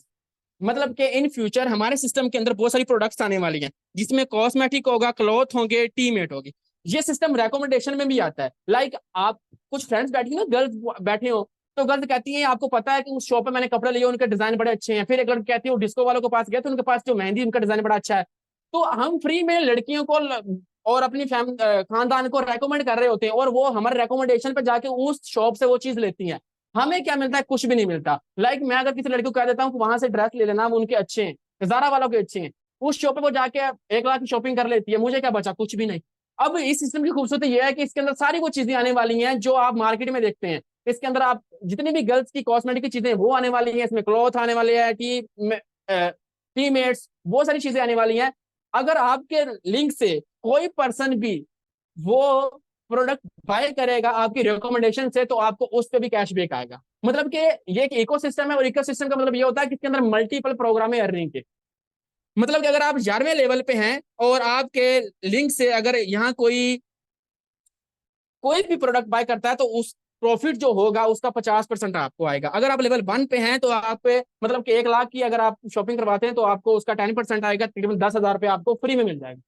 मतलब कि इन फ्यूचर हमारे सिस्टम के अंदर बहुत सारी प्रोडक्ट्स आने वाली हैं, जिसमें कॉस्मेटिक होगा, क्लॉथ होंगे, टी मेट होगी। ये सिस्टम रेकमेंडेशन में भी आता है। लाइक आप कुछ फ्रेंड्स बैठी ना, गर्ल्स बैठे हो, तो गर्ल्स कहती है आपको पता है कि उस शॉप पे मैंने कपड़े लिए, उनके डिजाइन बड़े अच्छे हैं। फिर एक लड़की कहती है वो डिस्को वालों के पास गए तो उनके पास जो मेहंदी उनका डिजाइन बड़ा अच्छा है। तो हम फ्री में लड़कियों को और अपनी खानदान को रेकमेंड कर रहे होते हैं, और वो हमारे रेकमेंडेशन पे जाके उस शॉप से वो चीज लेती हैं। हमें क्या मिलता है? कुछ भी नहीं मिलता। लाइक मैं अगर किसी लड़की को कह देता हूँ कि वहां से ड्रेस ले लेना, उनके अच्छे हैं, ज़ारा वालों के अच्छे हैं, उस शॉप पे वो जाके 1 लाख की शॉपिंग कर लेती है, मुझे क्या बचा? कुछ भी नहीं। अब इस सिस्टम की खूबसूरती यह है कि इसके अंदर सारी वो चीजें आने वाली हैं जो आप मार्केट में देखते हैं। इसके अंदर आप जितनी भी गर्ल्स की कॉस्मेटिक की चीजें वो आने वाली हैं, इसमें क्लॉथ आने वाले हैं, टी मेट्स, वो सारी चीजें आने वाली हैं। अगर आपके लिंक से कोई पर्सन भी वो प्रोडक्ट बाय करेगा आपकी रिकमेंडेशन से, तो आपको उस पर भी कैशबैक आएगा। मतलब कि ये एक इकोसिस्टम है, और इकोसिस्टम का मतलब ये होता है कि इसके अंदर मल्टीपल प्रोग्राम है अर्निंग के। मतलब कि अगर आप 11वें लेवल पे हैं और आपके लिंक से अगर यहाँ कोई कोई भी प्रोडक्ट बाय करता है, तो उस प्रॉफिट जो होगा उसका 50% आपको आएगा। अगर आप लेवल 1 पे हैं तो आप पे मतलब कि 1 लाख की अगर आप शॉपिंग करवाते हैं तो आपको उसका 10% आएगा, तकरीबन 10,000 रुपये आपको फ्री में मिल जाएगा।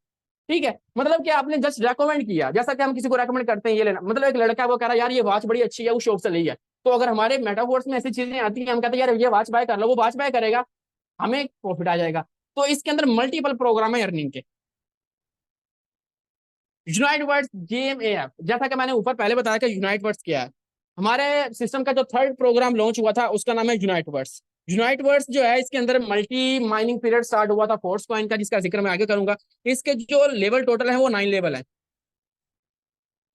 ठीक है, मतलब कि आपने जस्ट रेकमेंड किया, जैसा कि हम किसी को रेकमेंड करते हैं ये लेना। मतलब एक लड़का वो कह रहा है यार ये वॉच बड़ी अच्छी है, उस शॉप से ली है। तो अगर हमारे मेटाफोर्स में ऐसी चीजें आती हैं, हम कहते हैं यार ये वॉच बाय कर लो, वो वॉच बाय करेगा, हमें प्रॉफिट आ जाएगा। तो इसके अंदर मल्टीपल प्रोग्राम है अर्निंग के। यूनाइट वर्ड्स GMAF, जैसा कि मैंने ऊपर पहले बताया कि यूनाइट वर्ड्स क्या है। हमारे सिस्टम का जो 3rd प्रोग्राम लॉन्च हुआ था उसका नाम है यूनाइट वर्ड्स। यूनाइट वर्ड्स जो है इसके अंदर मल्टी माइनिंग पीरियड स्टार्ट हुआ था फोर्स कॉइन का, जिसका जिक्र मैं आगे करूंगा। इसके जो लेवल टोटल है वो 9 लेवल है।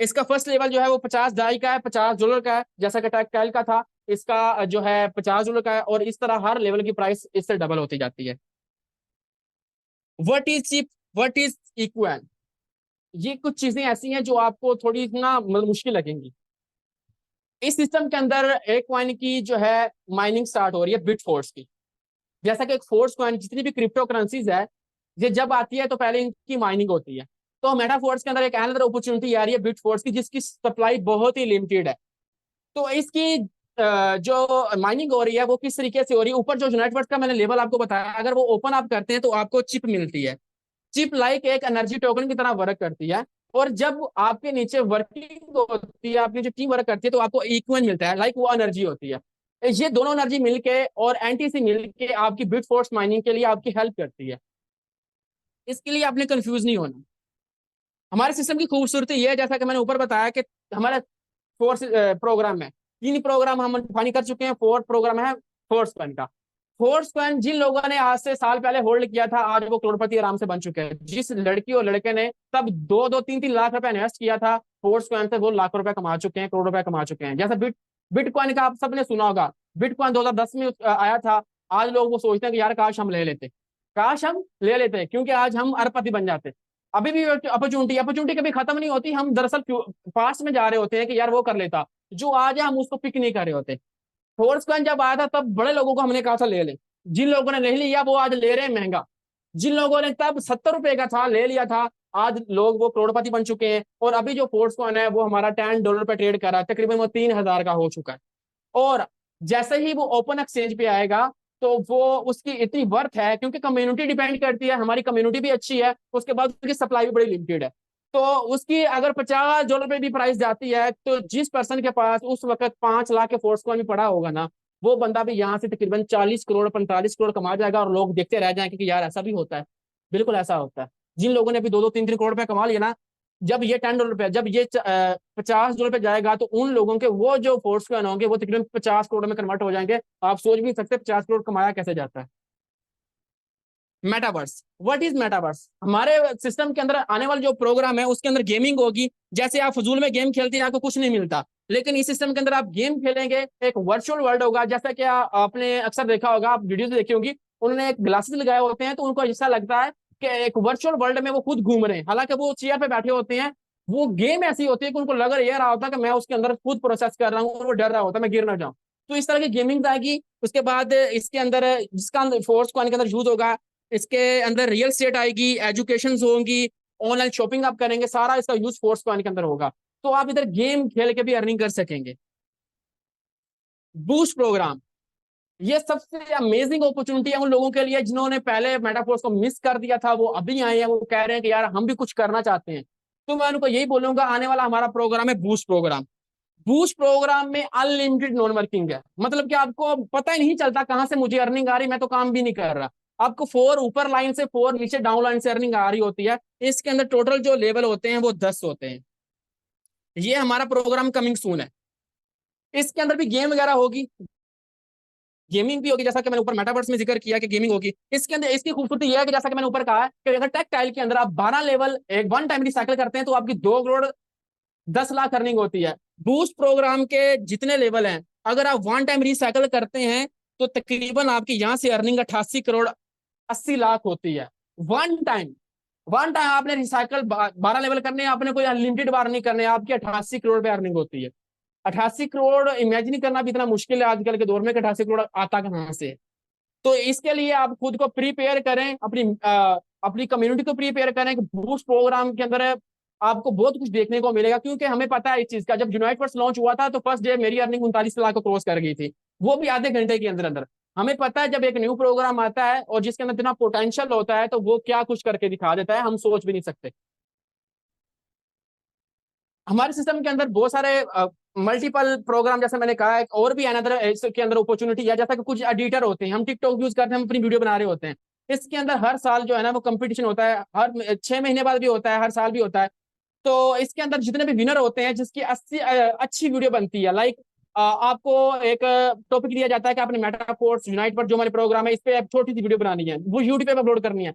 इसका फर्स्ट लेवल जो है वो 50 डाई का है, $50 का है, जैसा कि टैक्टाइल का था। इसका जो है $50 का है, और इस तरह हर लेवल की प्राइस इससे डबल होती जाती है। What is chip, what is equal, ये कुछ चीजें ऐसी हैं जो आपको थोड़ी ना मतलब मुश्किल लगेंगी। इस सिस्टम के अंदर एक कॉइन की जो है माइनिंग स्टार्ट हो रही है बिट फोर्स की। जैसा कि एक फोर्स कॉइन, जितनी भी क्रिप्टो करेंसीज है, ये जब आती है तो पहले इनकी माइनिंग होती है। तो मेटाफोर्स के अंदर एक अनदर अपॉर्चुनिटी आ रही है बिट फोर्स की, जिसकी सप्लाई बहुत ही लिमिटेड है। तो इसकी जो माइनिंग हो रही है वो किस तरीके से हो रही है? ऊपर जो यूनाइटवर्स का मैंने लेवल आपको बताया, अगर वो ओपन आप करते हैं तो आपको चिप मिलती है। चिप लाइक एक एनर्जी टोकन की तरह वर्क करती है, और जब आपके नीचे वर्किंग होती है, आपकी जो टीम वर्क करती है, तो आपको इक्वल मिलता है, लाइक वो एनर्जी होती है। ये दोनों एनर्जी मिलके और एनटीसी मिलके आपकी बिट फोर्स माइनिंग के लिए आपकी हेल्प करती है। इसके लिए आपने कंफ्यूज नहीं होना। हमारे सिस्टम की खूबसूरती ये है, जैसा कि मैंने ऊपर बताया कि हमारे फोर्स प्रोग्राम है, 3 प्रोग्राम हम डिफाइन कर चुके हैं। 4th प्रोग्राम है फोर्स कॉइन का। फोर्स कॉइन जिन लोगों ने आज से साल पहले होल्ड किया था, आज वो करोड़पति आराम से बन चुके हैं। जिस लड़की और लड़के ने तब 2-2, 3-3 लाख रुपए इन्वेस्ट किया था फोर्स कॉइन से, वो लाख रुपए कमा चुके हैं, करोड़ रुपए कमा चुके हैं। जैसा बिटकॉइन का आप सबने सुना होगा, बिटकॉइन 2010 में आया था। आज लोग वो सोचते हैं कि यार काश हम ले लेते, काश हम ले लेते, क्योंकि आज हम अरबपति बन जाते। अभी भी अपॉर्चुनिटी अपॉर्चुनिटी कभी खत्म नहीं होती। हम दरअसल पास्ट में जा रहे होते हैं कि यार वो कर लेता, जो आज है हम उसको पिक नहीं कर रहे होते। फोर्स कॉइन जब आया था तब बड़े लोगों को हमने कहा था ले लें, जिन लोगों ने ले लिया वो आज ले रहे हैं महंगा। जिन लोगों ने तब $70 का था ले लिया था, आज लोग वो करोड़पति बन चुके हैं। और अभी जो फोर्स कॉइन है वो हमारा $10 पे ट्रेड कर रहा है, तकरीबन वो 3,000 का हो चुका है। और जैसे ही वो ओपन एक्सचेंज पे आएगा तो वो उसकी इतनी वर्थ है, क्योंकि कम्युनिटी डिपेंड करती है, हमारी कम्युनिटी भी अच्छी है, उसके बाद उसकी सप्लाई भी बड़ी लिमिटेड है। तो उसकी अगर $50 पे भी प्राइस जाती है, तो जिस पर्सन के पास उस वक्त 5 लाख के फोर्स कॉइन भी पड़ा होगा ना, वो बंदा भी यहाँ से तकरीबन 40 करोड़ 45 करोड़ कमा जाएगा, और लोग देखते रह जाएंगे कि यार ऐसा भी होता है। बिल्कुल ऐसा होता है। जिन लोगों ने अभी 2-2, 3-3 करोड़ रुपए कमा लिया ना, जब ये $10 पे, जब ये $50 पे जाएगा, तो उन लोगों के वो जो फोर्स कॉइन होंगे वो तकरीबन 50 करोड़ में कन्वर्ट हो जाएंगे। आप सोच भी सकते हैं 50 करोड़ कमाया कैसे जाता है। Metaverse, what is metaverse? हमारे सिस्टम के अंदर आने वाला जो प्रोग्राम है उसके अंदर गेमिंग होगी। जैसे आप फजूल में गेम खेलते हैं आपको कुछ नहीं मिलता, लेकिन इस सिस्टम के अंदर आप गेम खेलेंगे, एक वर्चुअल वर्ल्ड होगा। जैसा कि आपने अक्सर देखा होगा, आप वीडियोस देखी होंगी, उन्होंने एक ग्लासेस लगाए होते हैं, तो उनको ऐसा लगता है कि एक वर्चुअल वर्ल्ड में वो खुद घूम रहे हैं, हालांकि वो चेयर पे बैठे होते हैं। वो गेम ऐसी होती है कि उनको लग रहा होता है कि मैं उसके अंदर खुद प्रोसेस कर रहा हूँ, और वो डर रहा होता है मैं गिर ना जाऊं। तो इस तरह की गेमिंग आएगी। उसके बाद इसके अंदर जिसका फोर्स को आने के अंदर यूज होगा, इसके अंदर रियल स्टेट आएगी, एजुकेशन होंगी, ऑनलाइन शॉपिंग आप करेंगे, सारा इसका यूज फोर्स कॉइन के अंदर होगा। तो आप इधर गेम खेल के भी अर्निंग कर सकेंगे। बूस्ट प्रोग्राम, ये सबसे अमेजिंग अपॉर्चुनिटी है उन लोगों के लिए जिन्होंने पहले मेटाफोर्स को मिस कर दिया था, वो अभी आए हैं, वो कह रहे हैं कि यार हम भी कुछ करना चाहते हैं। तो मैं उनको यही बोलूंगा, आने वाला हमारा प्रोग्राम है बूस्ट प्रोग्राम। बूस्ट प्रोग्राम में अनलिमिटेड नॉन वर्किंग है, मतलब कि आपको पता ही नहीं चलता कहां से मुझे अर्निंग आ रही, मैं तो काम भी नहीं कर रहा। आपको 4 ऊपर लाइन से 4 नीचे डाउन लाइन से अर्निंग आ रही होती है। इसके अंदर टोटल जो लेवल होते हैं वो 10 होते हैं। ये हमारा प्रोग्राम कमिंग सून है। इसके अंदर भी गेम वगैरह होगी, गेमिंग भी होगी, जैसा कि मैंने ऊपर मेटावर्स में जिक्र किया कि गेमिंग होगी। इसके अंदर इसकी खूबसूरती यह है कि जैसा कि मैंने ऊपर कहा है कि अगर टेक्टाइल के अंदर आप 12 लेवल एक वन टाइम रिसाइकिल करते हैं तो आपकी 2 करोड़ 10 लाख अर्निंग होती है। बूस्ट प्रोग्राम के जितने लेवल हैं, अगर आप वन टाइम रिसाइकिल करते हैं तो तकरीबन आपकी यहां से अर्निंग 88 करोड़ 80 लाख होती है। वन टाइम आपने रिसाइकल 12 लेवल करने, आपने कोई अनलिमिटेड बार नहीं करने, आपकी 88 करोड़ पे अर्निंग होती है। 88 करोड़ इमेजिन करना भी इतना मुश्किल है आजकल के दौर में कि 88 करोड़ आता कहां से। तो इसके लिए आप खुद को प्रीपेयर करें, अपनी कम्युनिटी को प्रीपेयर करें कि बूस्ट प्रोग्राम के अंदर आपको बहुत कुछ देखने को मिलेगा। क्योंकि हमें पता है इस चीज का, जब यूनाइट फर्स्ट लॉन्च हुआ था तो फर्स्ट डे मेरी अर्निंग 39 लाख को क्रॉस कर गई थी, वो भी आधे घंटे के अंदर अंदर। हमें पता है जब एक न्यू प्रोग्राम आता है और जिसके अंदर इतना पोटेंशियल होता है तो वो क्या कुछ करके दिखा देता है, हम सोच भी नहीं सकते। हमारे सिस्टम के अंदर बहुत सारे मल्टीपल प्रोग्राम, जैसे मैंने कहा है, और भी अनदर इसके अंदर अपॉर्चुनिटी है। जैसा कि कुछ एडिटर होते हैं, हम टिकटॉक यूज करते हैं, हम अपनी वीडियो बना रहे होते हैं। इसके अंदर हर साल जो है ना वो कंपटीशन होता है, हर 6 महीने बाद भी होता है, हर साल भी होता है। तो इसके अंदर जितने भी विनर होते हैं, जिसकी 80 अच्छी वीडियो बनती है, लाइक आपको एक टॉपिक दिया जाता है कि आपने मेटाफोर्स यूनाइट पर जो हमारे प्रोग्राम है इस पे छोटी सी वीडियो बनानी है, वो यूट्यूब पे अपलोड करनी है।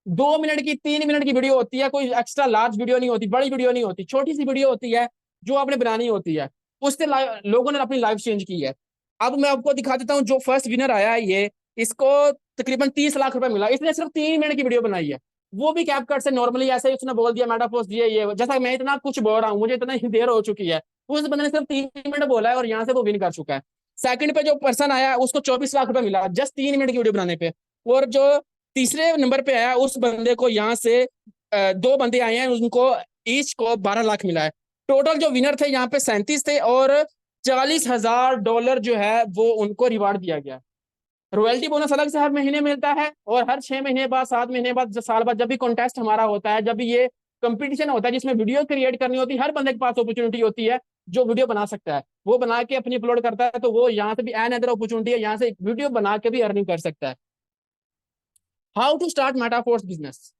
2 मिनट की 3 मिनट की वीडियो होती है, कोई एक्स्ट्रा लार्ज वीडियो नहीं होती, बड़ी वीडियो नहीं होती, छोटी सी वीडियो होती है जो आपने बनानी होती है। उससे लोगों ने अपनी लाइफ चेंज की है। अब मैं आपको दिखा देता हूँ, जो फर्स्ट विनर आया है ये, इसको तकरीबन 30 लाख रुपए मिला, इसने सिर्फ 3 मिनट की वीडियो बनाई है। वो भी कैपकट से नॉर्मली ऐसे ही उसने बोल दिया मेटाफोर्स दिए ये, जैसा मैं इतना कुछ बोल रहा हूँ, मुझे इतना ही देर हो चुकी है, उस बंदे ने सिर्फ 3 मिनट बोला है और यहाँ से वो विन कर चुका है। सेकंड पे जो पर्सन आया उसको 24 लाख रुपए मिला जस्ट 3 मिनट की वीडियो बनाने पे। और जो तीसरे नंबर पे आया उस बंदे को यहाँ से 2 बंदे आए हैं, उनको ईच को 12 लाख मिला है। टोटल जो विनर थे यहाँ पे 37 थे और $40,000 जो है वो उनको रिवार्ड दिया गया। रॉयल्टी बोनस अलग से हर महीने मिलता है, और हर 6 महीने बाद 7 महीने बाद साल बाद जब भी कॉन्टेस्ट हमारा होता है, जब भी ये कंपटीशन होता है जिसमें वीडियो क्रिएट करनी होती है, हर बंदे के पास अपॉर्चुनिटी होती है जो वीडियो बना सकता है, वो बना के अपनी अपलोड करता है, तो वो यहाँ से भी एन अदर अपॉर्चुनिटी है, यहाँ से वीडियो बना के भी अर्निंग कर सकता है। How to start Metaforce business,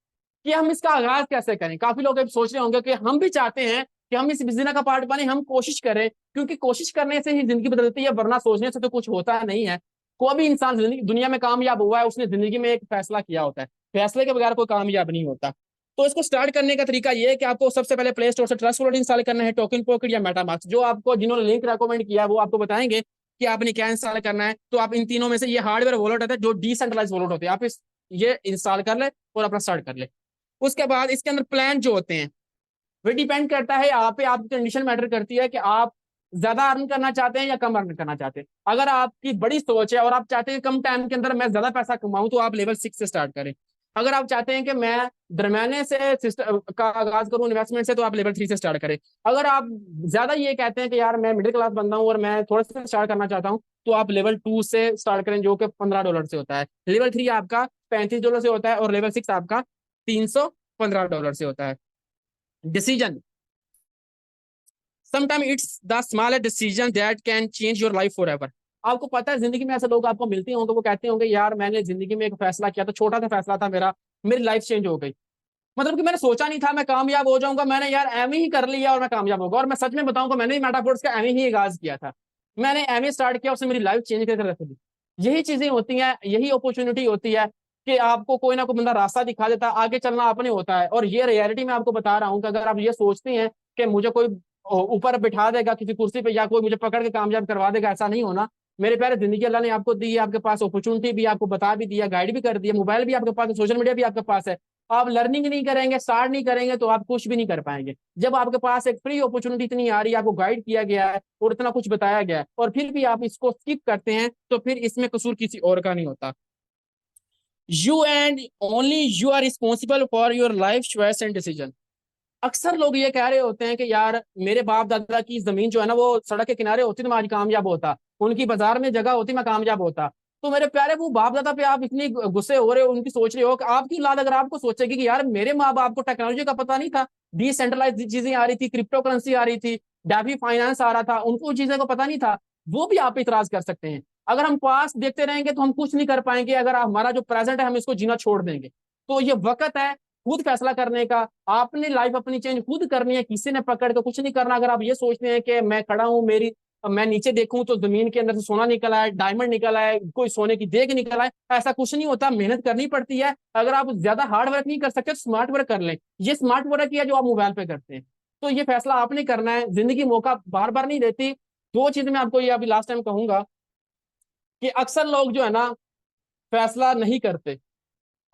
कि हम इसका आगाज कैसे करें। काफी लोग सोच रहे होंगे कि हम भी चाहते हैं कि हम इस बिजनेस का पार्ट बने, हम कोशिश करें, क्योंकि कोशिश करने से ही जिंदगी बदलती है, वरना सोचने से तो कुछ होता नहीं है। कोई भी इंसान दुनिया में कामयाब हुआ है, उसने जिंदगी में एक फैसला किया होता है, फैसले के बगैर कोई कामयाब नहीं होता। तो इसको स्टार्ट करने का तरीका ये है कि आपको सबसे पहले प्ले स्टोर से ट्रस्ट वॉलेट इंस्टॉल करना है, टोकन पॉकेट या मेटामास्क, जो आपको जिन्होंने लिंक रेकमेंड किया वो आपको बताएंगे कि आपने क्या इंस्टॉल करना है। तो आप इन तीनों में से ये हार्डवेयर वॉलेट होता है जो डिसेंट्रलाइज वॉलेट होते हैं, आप इस ये इंस्टॉल कर ले और अपना स्टार्ट कर ले। उसके बाद इसके अंदर प्लान जो होते हैं वो डिपेंड करता है आप पे, आपकी कंडीशन मैटर करती है कि आप ज्यादा अर्न करना चाहते हैं या कम अर्न करना चाहते हैं। अगर आपकी बड़ी सोच है और आप चाहते हैं कम टाइम के अंदर मैं ज्यादा पैसा कमाऊं, तो आप लेवल 6 से स्टार्ट करें। अगर आप चाहते हैं कि मैं दरमियाने से का आगाज करूं इन्वेस्टमेंट से, तो आप लेवल 3 से स्टार्ट करें। अगर आप ज्यादा ये कहते हैं कि यार मैं मिडिल क्लास बंदा हूं और मैं थोड़ा सा स्टार्ट करना चाहता हूं, तो आप लेवल 2 से स्टार्ट करें, जो कि $15 से होता है। लेवल 3 आपका $35 से होता है और लेवल 6 आपका $315 से होता है। Decision, sometime it's the smallest decision that can change your life forever. आपको पता है जिंदगी में ऐसे लोग आपको मिलते होंगे, वो कहते होंगे यार मैंने जिंदगी में एक फैसला किया था, छोटा सा फैसला था मेरा, मेरी लाइफ चेंज हो गई। मतलब कि मैंने सोचा नहीं था मैं कामयाब हो जाऊंगा, मैंने यार एम ही कर लिया और मैं कामयाब होगा। और मैं सच में बताऊंगा, मैंने भी मेटाफोर्स का एम ही आगाज किया था, मैंने एम स्टार्ट किया, उससे मेरी लाइफ चेंज करके रख दी। यही चीजें होती हैं, यही अपॉर्चुनिटी होती है कि आपको कोई ना कोई बंदा रास्ता दिखा देता है, आगे चलना अपने होता है। और ये रियलिटी में आपको बता रहा हूँ कि अगर आप ये सोचते हैं कि मुझे कोई ऊपर बिठा देगा किसी कुर्सी पे या कोई मुझे पकड़ के कामयाब करवा देगा, ऐसा नहीं होना। मेरे प्यारे, जिंदगी अल्लाह ने आपको दी है, आपके पास अपॉर्चुनिटी भी, आपको बता भी दिया, गाइड भी कर दिया, मोबाइल भी आपके पास है, सोशल मीडिया भी आपके पास है। आप लर्निंग नहीं करेंगे, स्टार्ट नहीं करेंगे, तो आप कुछ भी नहीं कर पाएंगे। जब आपके पास एक फ्री अपॉर्चुनिटी इतनी आ रही है, आपको गाइड किया गया है और इतना कुछ बताया गया है, और फिर भी आप इसको स्किप करते हैं, तो फिर इसमें कसूर किसी और का नहीं होता। You and only you are responsible for your life choice and decision. अक्सर लोग ये कह रहे होते हैं कि यार मेरे बाप दादा की जमीन जो है ना वो सड़क के किनारे होती तो मैं आज कामयाब होता, उनकी बाजार में जगह होती मैं कामयाब होता। तो मेरे प्यारे, वो बाप दादा पे आप इतनी गुस्से हो रहे हो, उनकी सोच रहे हो कि आपकी औलाद अगर आपको सोचेगी कि यार मेरे माँ बाप को टेक्नोलॉजी का पता नहीं था, डिसेंट्रलाइज चीजें आ रही थी, क्रिप्टो करेंसी आ रही थी, डेफी फाइनेंस आ रहा था, उनको चीजें को पता नहीं था, वो भी आप पे इतराज कर सकते हैं। अगर हम पास देखते रहेंगे तो हम कुछ नहीं कर पाएंगे, अगर हमारा जो प्रेजेंट है हम इसको जीना छोड़ देंगे। तो ये वक्त है खुद फैसला करने का, आपने लाइफ अपनी चेंज खुद करनी है, किसी ने पकड़ के कुछ नहीं करना। अगर आप ये सोचते हैं कि मैं खड़ा हूं, मेरी मैं नीचे देखूं तो जमीन के अंदर से सोना निकला है, डायमंड निकला है, कोई सोने की देग निकला है, ऐसा कुछ नहीं होता, मेहनत करनी पड़ती है। अगर आप ज्यादा हार्ड वर्क नहीं कर सकते तो स्मार्ट वर्क कर लें। ये स्मार्ट वर्क ही है जो आप मोबाइल पे करते हैं। तो ये फैसला आपने करना है, जिंदगी मौका बार बार नहीं देती। दो चीज मैं आपको ये अभी लास्ट टाइम कहूंगा कि अक्सर लोग जो है ना फैसला नहीं करते,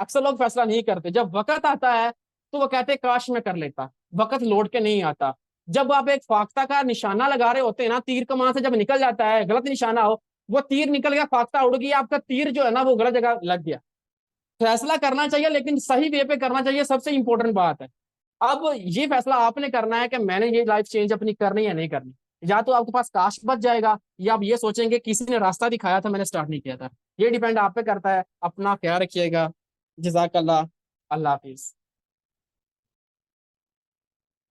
अक्सर लोग फैसला नहीं करते। जब वक्त आता है तो वो कहते काश मैं कर लेता, वक्त लौट के नहीं आता। जब आप एक फाख्ता का निशाना लगा रहे होते हैं ना, तीर कमान से जब निकल जाता है, गलत निशाना हो, वो तीर निकल गया, फाख्ता उड़ गया, आपका तीर जो है ना वो गलत जगह लग गया। फैसला करना चाहिए लेकिन सही वे पे करना चाहिए, सबसे इंपॉर्टेंट बात है। अब ये फैसला आपने करना है कि मैंने ये लाइफ चेंज अपनी करनी है या नहीं करनी। या तो आपके पास काश बच जाएगा, या आप ये सोचेंगे किसी ने रास्ता दिखाया था, मैंने स्टार्ट नहीं किया था। ये डिपेंड आप पे करता है। अपना ख्याल रखिएगा। जजाकल्लाह। अल्लाह हाफिज।